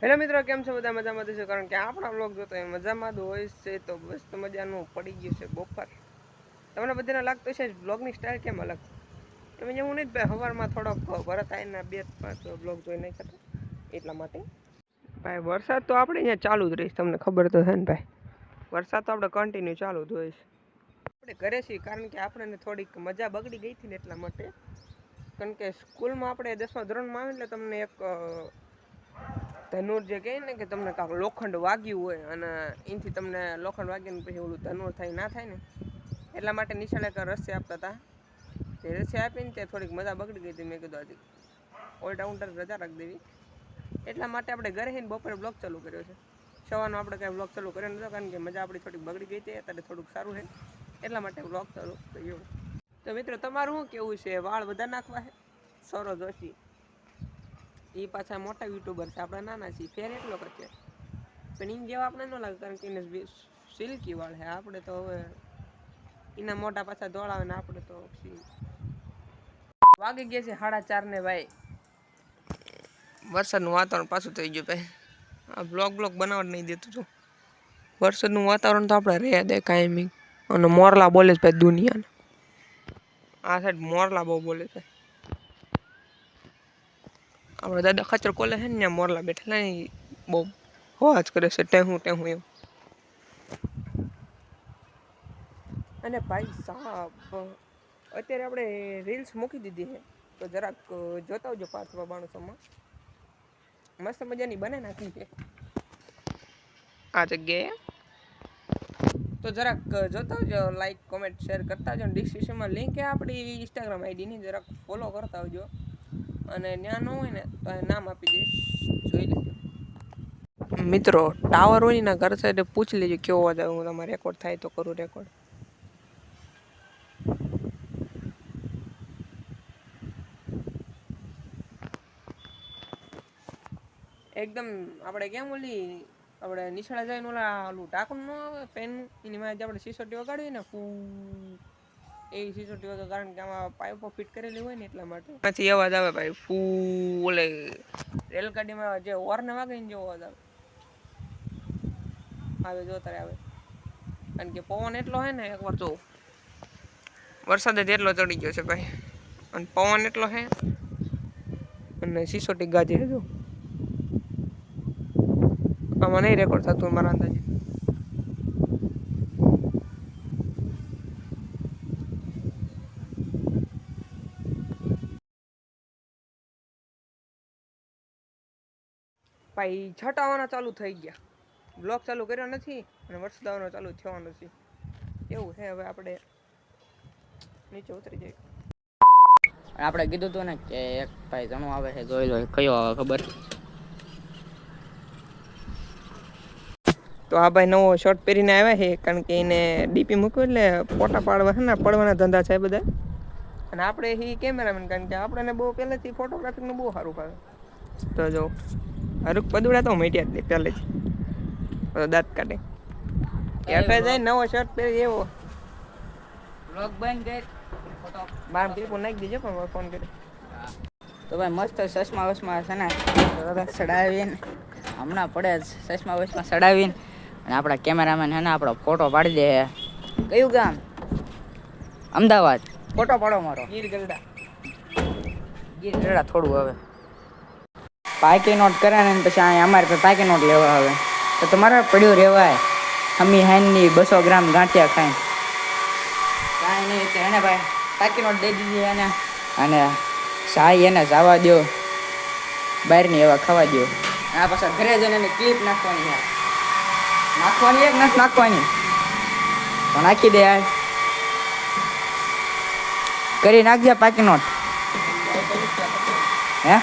Hello મિત્રો, કેમ છો બધા? મજામાં છે? કારણ કે આપણા વ્લોગ જોતો એ મજામાં હોય છે તો બસ મજાનું પડી ગયું છે બપોર. તમને બધાને લાગતું છે વ્લોગની સ્ટાઇલ કેમ અલગ? તમે હું નહીં ભાઈ, સવારમાં થોડોક ભરત આવીને 2-5 વ્લોગ જોઈ નહીં કરતો એટલા માટે. ભાઈ વરસાદ તો આપણે અહીંયા ચાલુ જ રહીશ, તમને ખબર તો છે ને ભાઈ. વરસાદ તો આપણે કન્ટિન્યુ ચાલુ જ હોય છે. આપણે ઘરે છીએ કારણ કે આપણને થોડીક મજા બગડી ગઈ હતી ને એટલા માટે. કારણ કે સ્કૂલમાં આપણે 10મા ધોરણમાં આવીને એટલે તમને એક ધનુર જે કહે ને કે તમને કાંક લોખંડ વાગ્યું હોય અને એનાથી તમને લોખંડ વાગ્યું પછી ઓલું ધનુર થાય ના થાય ને એટલા માટે નિશાળે એક રસ્સે આપતા હતા. જે રસ્સે આપીને તે થોડીક મજા બગડી ગઈ હતી. મેં કીધું હજી ઓલરાઉન્ડર રજા રાખી દેવી એટલા માટે આપણે ઘરે જઈને બપોરે બ્લોગ ચાલુ કર્યો છે. સવારનો આપણે કાંઈ બ્લોગ ચાલુ કર્યો નતો કારણ કે મજા આપણી થોડીક બગડી ગઈ હતી. અત્યારે થોડુંક સારું છે એટલા માટે બ્લોગ ચાલુ કર્યો. તો મિત્રો તમારું શું કેવું છે? વાળ વધારે નાખવા છે? સૌરવ જોશી એ પાછા મોટા યુટ્યુબર છે, આપણે નાના છીએ. ફેર એટલો કરશે પણ એને જેવા આપણે ન લાગે કારણ કે એને સિલ્કી વાળ છે. આપણે તો હવે એના મોટા પાછા દોડાવે ને આપણે તો વાગી ગયા છે 4:30 ને ભાઈ. વરસાદનું વાતાવરણ પાછું થઈ ગયું ભાઈ. આ બ્લોગ બનાવવા નહીં દેતું છું. વરસાદનું વાતાવરણ તો આપણે રહે દે કાયમી. અને મોરલા બોલે છે ભાઈ દુનિયાને. આ સાઈડ મોરલા બહુ બોલે છે. આપણે દાદા ખાચર કોલે છે ને ત્યાં મોરલા બેઠેલા ને બહુ અવાજ કરે છે ટેહું ટેહું એમ. અને ભાઈ સાહેબ અત્યારે આપણે રીલ્સ મૂકી દીધી છે તો જરાક જોતા આવજો 592માં. મસ્ત મજાની બને નાખી છે આ જગ્યાએ. તો જરાક જોતા આવજો, લાઈક કોમેન્ટ શેર કરતા આવજો. ડિસ્ક્રિપ્શનમાં લિંક છે આપણી ઇન્સ્ટાગ્રામ આઈડીની, જરાક ફોલો કરતા આવજો. અને ત્યાં ન હોય ને તો નામ આપી દઈશ, જોઈ લેજો. મિત્રો ટાવર હોય ને ઘર સાઈડે પૂછી લેજો કેવો અવાજ આવે. હું તમારે રેકોર્ડ થાય તો કરું રેકોર્ડ. એકદમ આપણે કેમ ઓલી આપણે નિશાળે જઈને ઓલું ઢાંકણું ન આવે પેનનું, એની માં આપણે સિસોટી વગાડીએ ને એવી સિસોટી વગર, કારણ કે આમાં પાઇપો ફિટ કરેલી હોય ને એટલા માટે. પછી અવાજ આવે ભાઈ ઓલે રેલગાડીમાં જે હોર્ન વાગે ને જેવો અવાજ આવે જો તારે આવે. કારણ કે પવન એટલો હે ને, એકવાર જો વરસાદ જ એટલો ચડી ગયો છે ભાઈ અને પવન એટલો હે અને સિસોટી ગાજે જો. આમાં નહીં રેકોર્ડ થતું મારા અંદાજે. ભાઈ છટાવાના ચાલુ થઈ ગયા. બ્લોગ ચાલુ કર્યો નથી અને વરસાદ આવવાનો ચાલુ થવાનો છે એવું છે. હવે આપણે નીચે ઉતરી જઈએ. આપણે કીધું હતું ને કે એક ભાઈ જણો આવે છે, જોઈ લો કયો આવે ખબર. તો આ ભાઈ નવો શર્ટ પહેરીને આવ્યા છે કારણ કે એને ડીપી મૂક્યું એટલે ફોટા પાડવા છે ને પડવાના ધંધા છે બધા. અને આપણે એ કેમેરામેન કારણ કે આપણને બહુ પહેલેથી ફોટોગ્રાફીનું બહુ સારું ભાવે. તો જો હરુક પદુડા તો મટ્યા જ પહેલેથી દાંત કાઢે એટલે જાય નવો શર્ટ પહેરી એવો વ્લોગ બંધ કર ફોટો બાર ક્લિપો નાખી દીજો પણ ફોન કરી. તો ભાઈ મસ્ત ચશ્મા વસમાં છે ને ચડાવીને હમણાં પડે ચશ્મા વસમાં ચડાવીને અને આપણા કેમેરામેન છે ને આપણો ફોટો પાડી દે. કયું ગામ? અમદાવાદ. ફોટો પાડો મારો. ગીર ગરડા. ગીર ગરડા થોડું હવે પાકી નોટ કરે ને પછી અહીંયા અમારે તો પાકી નોટ લેવા આવે તો તમારે પડ્યું રહેવાય. અમી હાઈનની 200 ગ્રામ ગાંઠિયા ખાઈને કાંઈ નહીં તો એને ભાઈ પાકી નોટ દઈ દીધી એને અને સાઈ એને જવા દો બહારની એવા ખાવા દો. આ પાછા ઘરે જઈને એને ક્લિપ નાખવાની યાર નાખવાની એક નથી નાખવાની તો નાખી દે યાર કરી નાખજે પાકી નોટ હે.